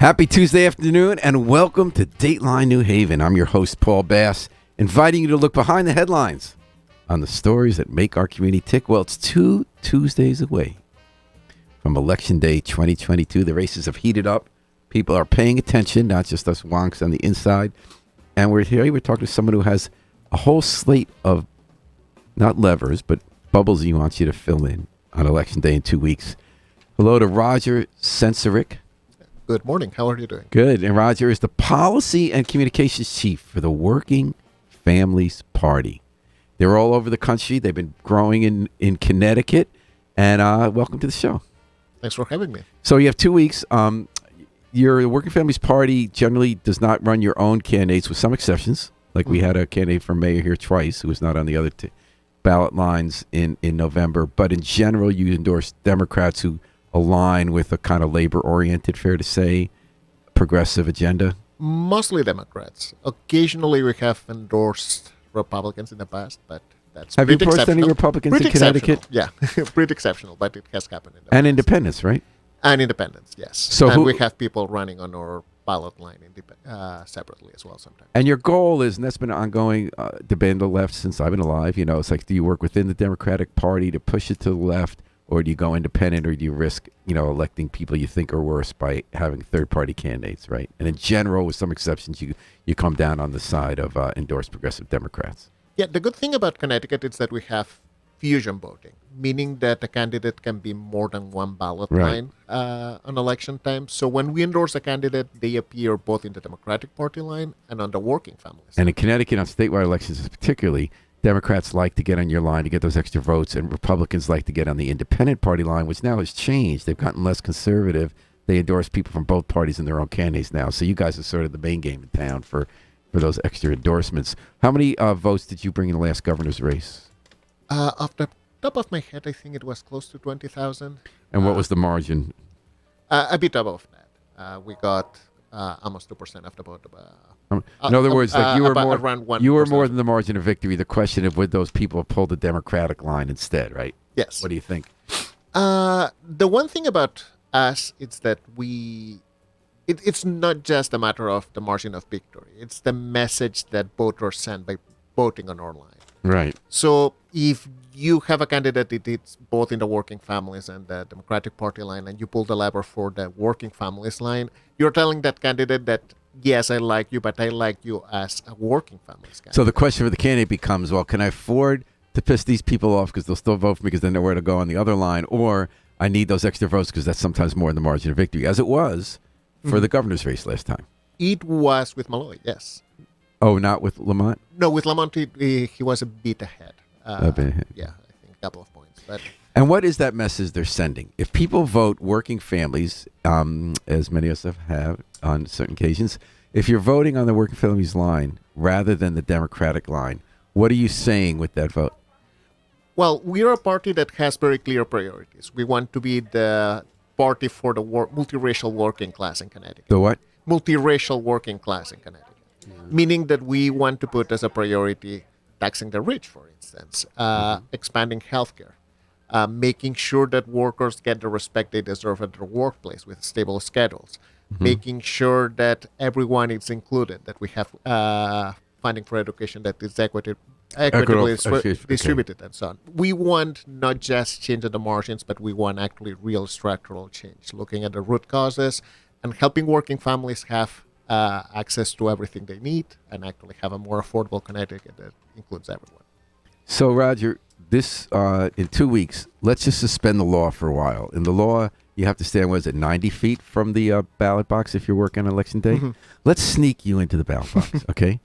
Happy Tuesday afternoon and welcome to Dateline New Haven. I'm your host, Paul Bass, inviting you to look behind the headlines on the stories that make our community tick. Well, it's 2 Tuesdays away from Election Day 2022. The races have heated up. People are paying attention, not just us wonks on the inside. And we're talking to someone who has a whole slate of, not levers, but bubbles he wants you to fill in on Election Day in 2 weeks. Hello to Roger Sensorick. Good morning. How are you doing? Good. And Roger is the Policy and Communications Chief for the Working Families Party. They're all over the country. They've been growing in Connecticut. And welcome to the show. Thanks for having me. So you have 2 weeks. Your Working Families Party generally does not run your own candidates, with some exceptions. Like we had a candidate for mayor here twice who was not on the other ballot lines in November. But in general, you endorse Democrats who align with a kind of labor-oriented, fair to say, progressive agenda? Mostly Democrats. Occasionally we have endorsed Republicans in the past, but that's Have you pretty endorsed any exceptional. Republicans Pretty in Connecticut? Yeah, pretty exceptional, but it has happened in the And past. independents, right? And independents, yes. So we have people running on our ballot line separately as well sometimes. And your goal is, and that's been an ongoing debate on the left since I've been alive, it's like, do you work within the Democratic Party to push it to the left, or do you go independent, or do you risk, electing people you think are worse by having third-party candidates, right? And in general, with some exceptions, you come down on the side of endorsed progressive Democrats. Yeah, the good thing about Connecticut is that we have fusion voting, meaning that a candidate can be more than one ballot line on election time. So when we endorse a candidate, they appear both in the Democratic Party line and on the working families. And in Connecticut, on statewide elections particularly, Democrats like to get on your line to get those extra votes, and Republicans like to get on the independent party line, which now has changed. They've gotten less conservative. They endorse people from both parties in their own candidates now. So you guys are sort of the main game in town for those extra endorsements. How many votes did you bring in the last governor's race? Off the top of my head, I think it was close to 20,000. And what was the margin? A bit above that. We got almost 2% of the vote. In other words, like you were more than the margin of victory. The question of would those people have pulled the Democratic line instead, right? Yes. What do you think? The one thing about us is that it's not just a matter of the margin of victory. It's the message that voters send by voting on our line. Right. So if you have a candidate that is both in the working families and the Democratic Party line, and you pull the lever for the working families line, you're telling that candidate that, yes, I like you, but I like you as a working families candidate. So the question for the candidate becomes, well, can I afford to piss these people off because they'll still vote for me because they know where to go on the other line, or I need those extra votes because that's sometimes more than the margin of victory, as it was for the governor's race last time? It was with Malloy, yes. Oh, not with Lamont? No, with Lamont, he was a bit ahead. Yeah, I think a couple of points. But and what is that message they're sending? If people vote working families, as many of us have on certain occasions, if you're voting on the working families line rather than the Democratic line, what are you saying with that vote? Well, we're a party that has very clear priorities. We want to be the party for the multiracial working class in Connecticut. The what? Multiracial working class in Connecticut. Meaning that we want to put as a priority taxing the rich, for instance, expanding healthcare, making sure that workers get the respect they deserve at their workplace with stable schedules, making sure that everyone is included, that we have funding for education that is equitably distributed, and so on. We want not just change at the margins, but we want actually real structural change, looking at the root causes and helping working families have access to everything they need and actually have a more affordable Connecticut that includes everyone. So, Roger, this in 2 weeks, let's just suspend the law for a while. In the law, you have to stand, 90 feet from the ballot box if you're working on Election Day? Let's sneak you into the ballot box, okay?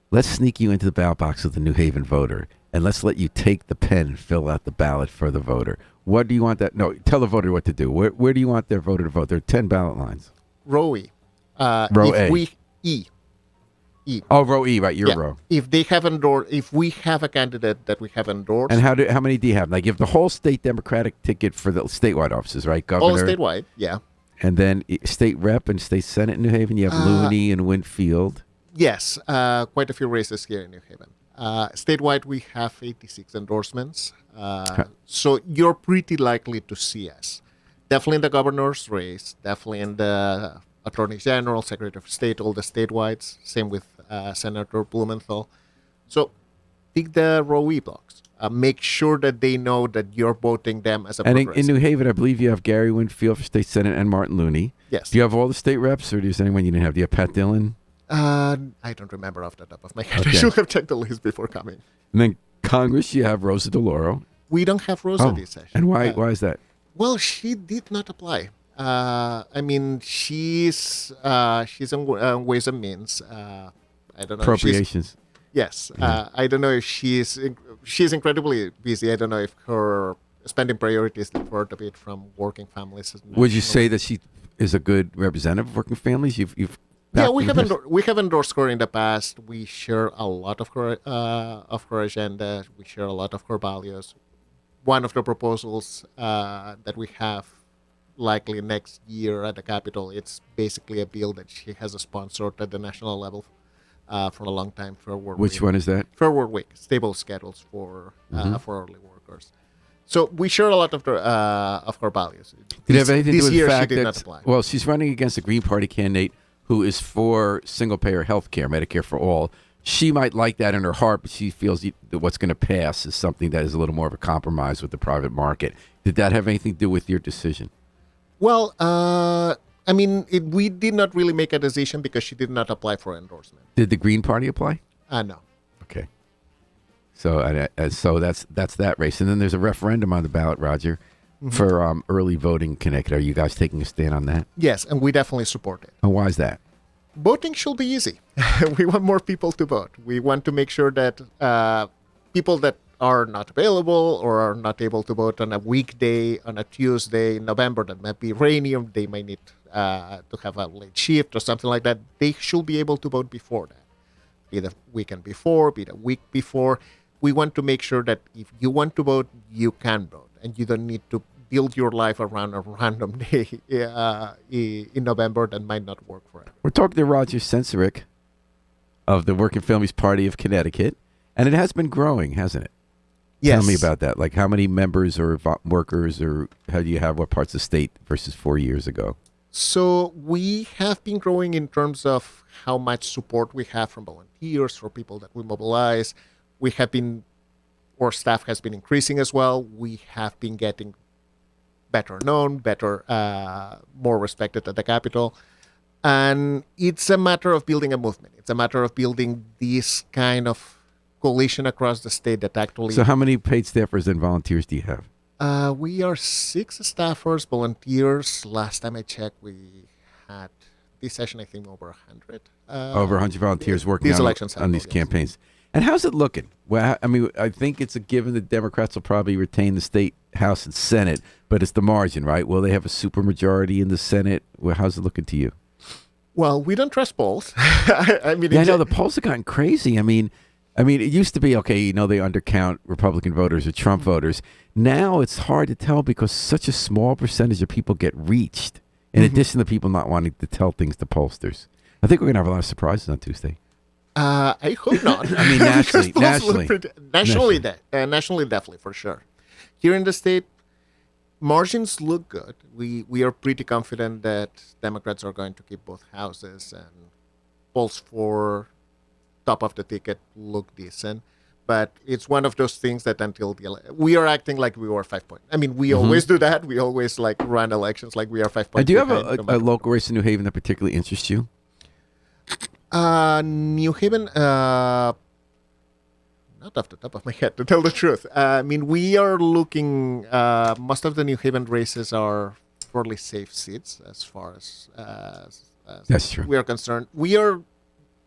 Let's sneak you into the ballot box of the New Haven voter, and let's let you take the pen and fill out the ballot for the voter. What do you want that? No, tell the voter what to do. Where do you want their voter to vote? There are 10 ballot lines. Row E. Row A. E. Oh, row E, right? Your row. If we have a candidate that we have endorsed. And how many do you have? Like, you have the whole state Democratic ticket for the statewide offices, right? Governor. All statewide, yeah. And then state rep and state senate in New Haven. You have Looney and Winfield. Yes, quite a few races here in New Haven. Statewide, we have 86 endorsements. So you're pretty likely to see us. Definitely in the governor's race, definitely in the Attorney General, Secretary of State, all the statewide. Same with Senator Blumenthal. So pick the row E blocks. Make sure that they know that you're voting them as a And progressive. in New Haven, I believe you have Gary Winfield for state senate and Martin Looney. Yes. Do you have all the state reps, or is there anyone you didn't have? Do you have Pat Dillon? I don't remember off the top of my head. Okay. I should have checked the list before coming. And then Congress, you have Rosa DeLauro. We don't have Rosa this session. And why is that? Well, she did not apply. I mean, she's on Ways and Means. I don't know. Appropriations. Yes. I don't know if she's incredibly busy. I don't know if her spending priorities differ a bit from working families. Would you say that she is a good representative of working families? You've Yeah, we have endorsed her in the past. We share a lot of her agenda. We share a lot of her values. One of the proposals that we have likely next year at the Capitol, it's basically a bill that she has sponsored at the national level for a long time. Fair Work Which Week. one is that? Fair Work Week, stable schedules for early workers. So we share a lot of her values. Did it have anything to do this with year the she fact did that, not apply. well, she's running against a Green Party candidate who is for single-payer health care, Medicare for all. She might like that in her heart, but she feels that what's going to pass is something that is a little more of a compromise with the private market. Did that have anything to do with your decision? Well, I mean, we did not really make a decision because she did not apply for endorsement. Did the Green Party apply? No. Okay. So so that's that race. And then there's a referendum on the ballot, Roger, for early voting in Connecticut. Are you guys taking a stand on that? Yes, and we definitely support it. And why is that? Voting should be easy. We want more people to vote. We want to make sure that people that are not available or are not able to vote on a weekday, on a Tuesday in November that might be rainy, or they might need to have a late shift or something like that, they should be able to vote before that. Be the weekend before, be the week before. We want to make sure that if you want to vote, you can vote, and you don't need to build your life around a random day in November that might not work for it. We're talking to Roger Sensorick of the Working Families Party of Connecticut, and it has been growing, hasn't it? Yes. Tell me about that. Like, how many members or workers, or how do you have, what parts of the state versus 4 years ago? So we have been growing in terms of how much support we have from volunteers, for people that we mobilize. We have been, our staff has been increasing as well. We have been getting better known, more respected at the Capitol. And it's a matter of building a movement. It's a matter of building this kind of coalition across the state that actually... So how many paid staffers and volunteers do you have? We are 6 staffers, volunteers. Last time I checked, we had this session, I think, over 100. Over 100 volunteers working these on elections these campaigns. And how's it looking? Well, I mean, I think it's a given that Democrats will probably retain the state House and Senate, but it's the margin, right? Will they have a supermajority in the Senate? Well, how's it looking to you? Well, we don't trust polls. I mean, yeah, I know the polls have gotten crazy. I mean, it used to be, okay, you know, they undercount Republican voters or Trump voters. Now it's hard to tell because such a small percentage of people get reached, in addition to people not wanting to tell things to pollsters. I think we're going to have a lot of surprises on Tuesday. I hope not. I mean, nationally, nationally, definitely, for sure. Here in the state, margins look good. We are pretty confident that Democrats are going to keep both houses, and polls for top of the ticket look decent. But it's one of those things that until we are acting like we were 5 point. I mean, we always do that. We always run elections like we are 5 points. And do you have a local race in New Haven that particularly interests you? New Haven, not off the top of my head, to tell the truth. I mean, we are looking, most of the New Haven races are fairly safe seats as far as That's true. we are concerned. We are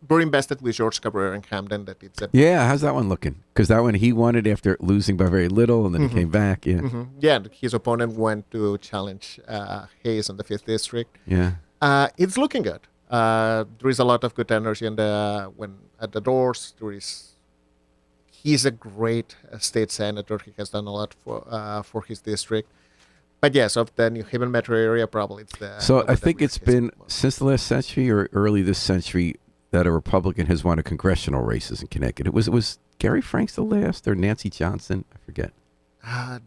very invested with George Cabrera in Camden. That it's Yeah, how's that one looking? Because that one, he won it after losing by very little, and then he came back. Yeah, Yeah, his opponent went to challenge Hayes in the 5th District. yeah. It's looking good. There is a lot of good energy at the doors. He's a great state senator. He has done a lot for his district. But yes, of the New Haven metro area, probably it's the. So I think it's been since the last century or early this century that a Republican has won a congressional races in Connecticut. It was Gary Franks the last, or Nancy Johnson? I forget.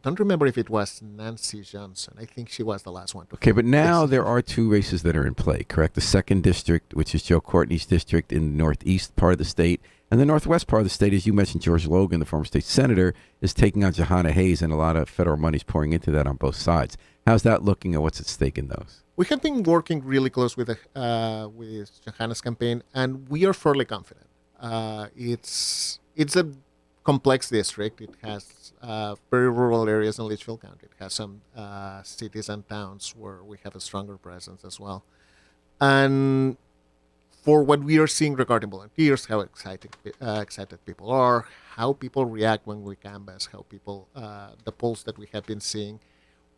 don't remember if it was Nancy Johnson. I think she was the last one. Okay, but now there are two races that are in play, correct? The second district, which is Joe Courtney's district in the northeast part of the state, and the northwest part of the state, as you mentioned, George Logan, the former state senator, is taking on Johanna Hayes, and a lot of federal money is pouring into that on both sides. How's that looking, and what's at stake in those? We have been working really close with Johanna's campaign, and we are fairly confident. It's a complex district. It has very rural areas in Litchfield County. It has some cities and towns where we have a stronger presence as well. And for what we are seeing regarding volunteers, how excited people are, how people react when we canvass, how people, the polls that we have been seeing,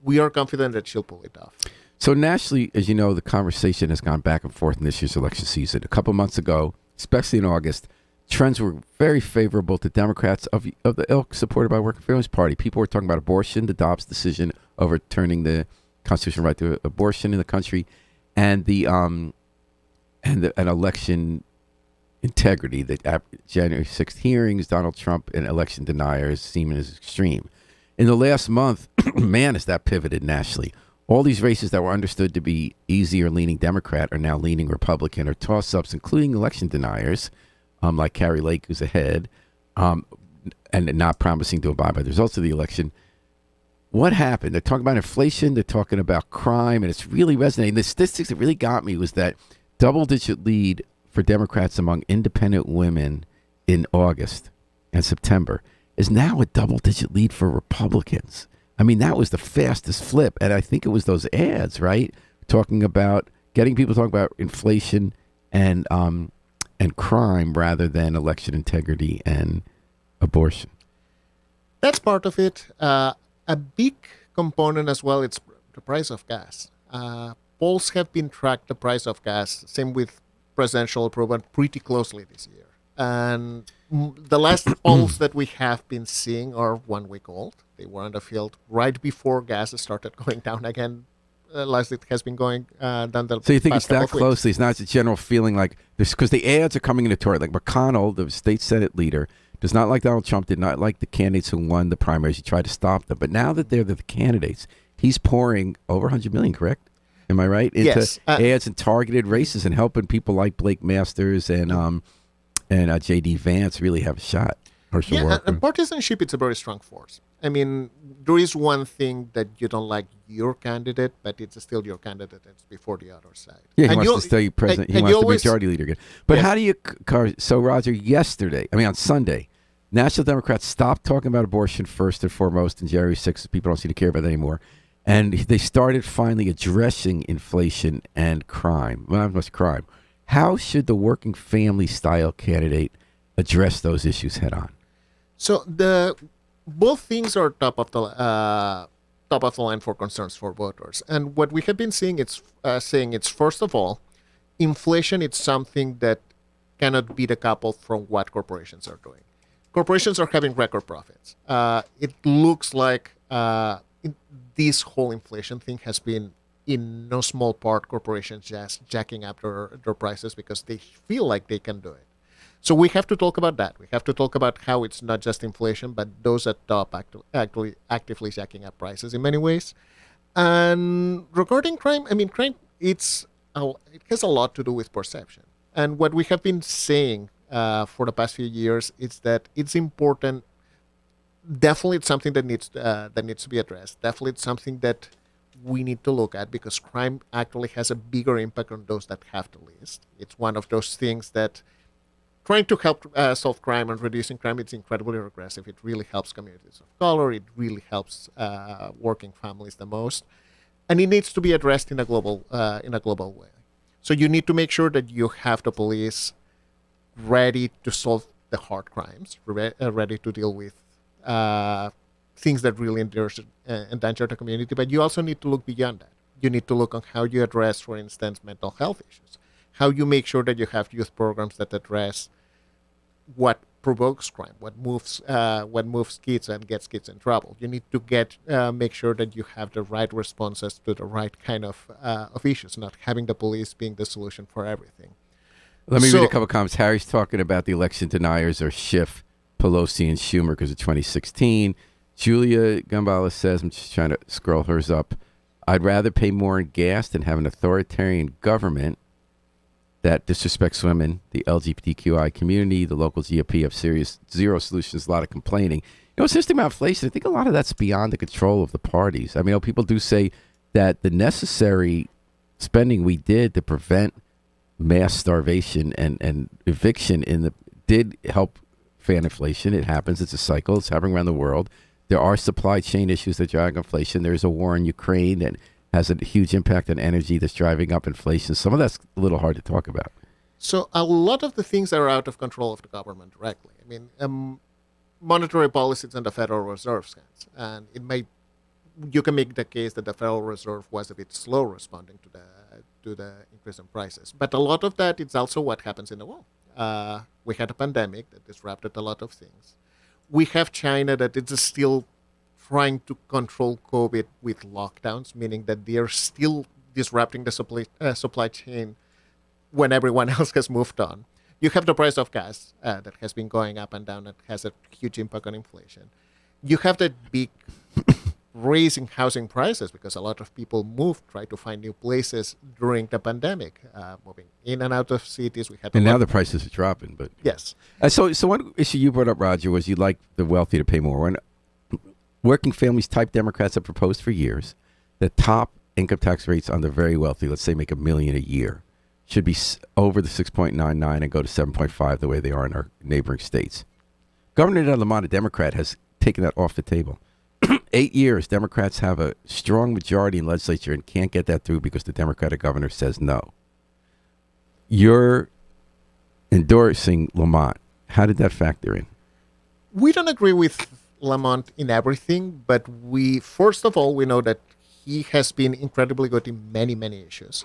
we are confident that she'll pull it off. So nationally, as you know, the conversation has gone back and forth in this year's election season. A couple months ago, especially in August, trends were very favorable to Democrats of the ilk supported by Working Families Party. People were talking about abortion, the Dobbs decision overturning the constitutional right to abortion in the country, and an election integrity. The January 6th hearings, Donald Trump and election deniers seem as extreme. In the last month, man, has that pivoted nationally. All these races that were understood to be easy or leaning Democrat are now leaning Republican or toss-ups, including election deniers, like Carrie Lake, who's ahead, and not promising to abide by the results of the election. What happened? They're talking about inflation. They're talking about crime, and it's really resonating. The statistics that really got me was that double-digit lead for Democrats among independent women in August and September is now a double-digit lead for Republicans. I mean, that was the fastest flip, and I think it was those ads, right? Talking about getting people talking about inflation and crime rather than election integrity and abortion. That's part of it. A big component as well, it's the price of gas. Polls have been tracked the price of gas, same with presidential approval, pretty closely this year. And the last polls that we have been seeing are 1 week old. They were on the field right before gas started going down again. Last it has been going down the So you think past it's that couple of closely? It's not a general feeling like this, because the ads are coming into Tory. Like McConnell, the state Senate leader, does not like Donald Trump, did not like the candidates who won the primaries. He tried to stop them. But now that they're the candidates, he's pouring over $100 million, correct? Am I right? Into yes. Ads and targeted races and helping people like Blake Masters and J.D. Vance really have a shot. And partisanship, it's a very strong force. I mean, there is one thing that you don't like your candidate, but it's still your candidate. It's before the other side. Yeah, he wants to stay president. He wants to be majority leader again. But how do you... So, Roger, on Sunday, National Democrats stopped talking about abortion first and foremost, and January 6th, people don't seem to care about that anymore. And they started finally addressing inflation and crime. Well, not much crime. How should the working family style candidate address those issues head on? So both things are top of the line for concerns for voters. And what we have been seeing, it's first of all, inflation. It's something that cannot be decoupled from what corporations are doing. Corporations are having record profits. It looks like this whole inflation thing has been, in no small part, corporations just jacking up their prices because they feel like they can do it. So we have to talk about that. We have to talk about how it's not just inflation, but those at top actually actively jacking up prices in many ways. And regarding crime, I mean, crime, it has a lot to do with perception. And what we have been saying for the past few years is that it's important. Definitely, it's something that needs to be addressed. Definitely, it's something that we need to look at because crime actually has a bigger impact on those that have the least. It's one of those things that trying to help solve crime and reducing crime, it's incredibly regressive. It really helps communities of color. It really helps working families the most. And it needs to be addressed in a global way. So you need to make sure that you have the police ready to solve the hard crimes, ready to deal with things that really endanger the community. But you also need to look beyond that. You need to look on how you address, for instance, mental health issues. How you make sure that you have youth programs that address what provokes crime, what moves kids and gets kids in trouble. You need to make sure that you have the right responses to the right kind of issues, not having the police being the solution for everything. Let me read a couple comments. Harry's talking about the election deniers are Schiff, Pelosi, and Schumer because of 2016. Julia Gambala says, I'm just trying to scroll hers up. I'd rather pay more in gas than have an authoritarian government that disrespects women, the LGBTQI community, the local GOP have zero solutions, a lot of complaining. It's interesting about inflation. I think a lot of that's beyond the control of the parties. I mean, people do say that the necessary spending we did to prevent mass starvation and eviction did help fan inflation. It happens. It's a cycle. It's happening around the world. There are supply chain issues that drive inflation. There's a war in Ukraine that has a huge impact on energy that's driving up inflation. Some of that's a little hard to talk about. So a lot of the things are out of control of the government directly. I mean, monetary policy is in the Federal Reserve's hands, and you can make the case that the Federal Reserve was a bit slow responding to the increase in prices. But a lot of that is also what happens in the world. We had a pandemic that disrupted a lot of things. We have China that is still trying to control COVID with lockdowns, meaning that they are still disrupting the supply chain when everyone else has moved on. You have the price of gas that has been going up and down. That has a huge impact on inflation. You have that big raising housing prices because a lot of people try to find new places during the pandemic, moving in and out of cities. And now the prices are dropping. But yes. So one issue you brought up, Roger, was you like the wealthy to pay more. When working families type Democrats have proposed for years that top income tax rates on the very wealthy, let's say make $1 million a year, should be over the 6.99 and go to 7.5 the way they are in our neighboring states. Governor Ned Lamont, a Democrat, has taken that off the table. 8 years, Democrats have a strong majority in legislature and can't get that through because the Democratic governor says no. You're endorsing Lamont. How did that factor in? We don't agree with Lamont in everything, but first of all, we know that he has been incredibly good in many, many issues.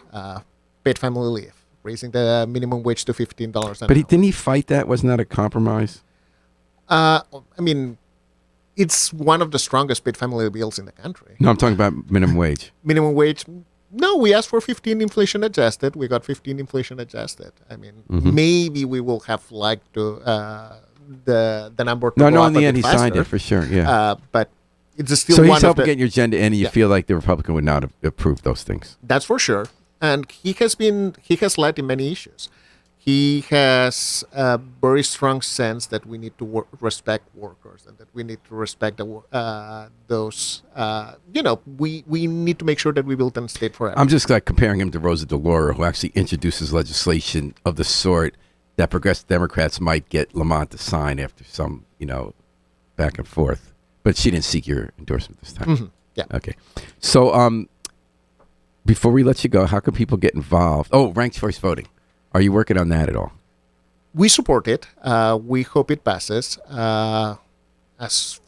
Paid family leave, raising the minimum wage to $15 an hour. But didn't he fight that? Wasn't that a compromise? I mean, it's one of the strongest paid family bills in the country. No, I'm talking about minimum wage. Minimum wage? No, we asked for 15 inflation adjusted. We got 15 inflation adjusted. I mean, maybe we will have liked to the number to No, in the end, he signed it for sure, yeah. But it's still so one he's of helping get your agenda in, and you feel like the Republican would not have approved those things. That's for sure. And he has led in many issues. He has a very strong sense that we need to respect workers and that we need to respect those. We need to make sure that we build a state forever. I'm just comparing him to Rosa DeLauro, who actually introduces legislation of the sort that progressive Democrats might get Lamont to sign after some, back and forth. But she didn't seek your endorsement this time. Mm-hmm. Yeah. Okay. So before we let you go, how can people get involved? Oh, ranked choice voting. Are you working on that at all? We support it. We hope it passes. It's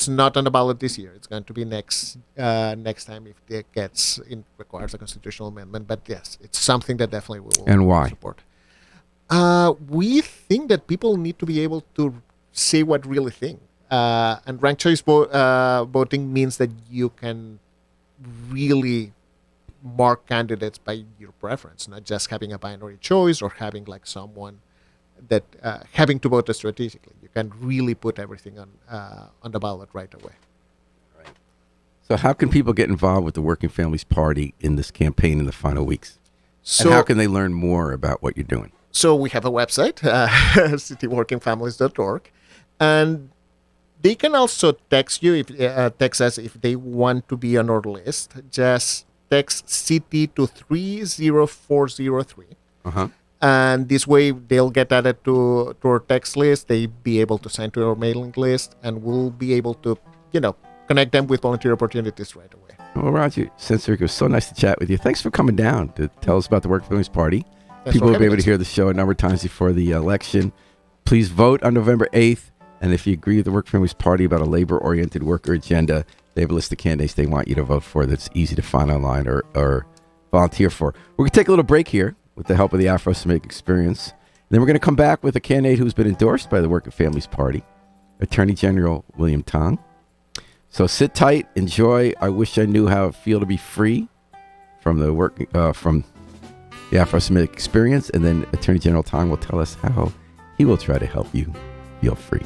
not on the ballot this year. It's going to be next time if it requires a constitutional amendment. But yes, it's something that definitely we will and why? Support. We think that people need to be able to say what really think. And ranked choice voting means that you can really mark candidates by your preference, not just having a binary choice or having someone that having to vote strategically. You can really put everything on the ballot right away. Right. So how can people get involved with the Working Families Party in this campaign in the final weeks? And how can they learn more about what you're doing? So we have a website, cityworkingfamilies.org, and they can also text us if they want to be on our list. Just text city to 30403. And this way they'll get added to our text list. They'll be able to sign to our mailing list, and we'll be able to, connect them with volunteer opportunities right away. Well, Roger Sensoric, it was so nice to chat with you. Thanks for coming down to tell us about the Working Families Party. People will be able to hear the show a number of times before the election. Please vote on November 8th. And if you agree with the Working Families Party about a labor-oriented worker agenda, they have a list of candidates they want you to vote for that's easy to find online or volunteer for. We're going to take a little break here with the help of the Afro-Semitic Experience. And then we're going to come back with a candidate who's been endorsed by the Working Families Party, Attorney General William Tong. So sit tight, enjoy. I wish I knew how it feels to be free from the Afro-Semitic Experience. And then Attorney General Tong will tell us how he will try to help you feel free.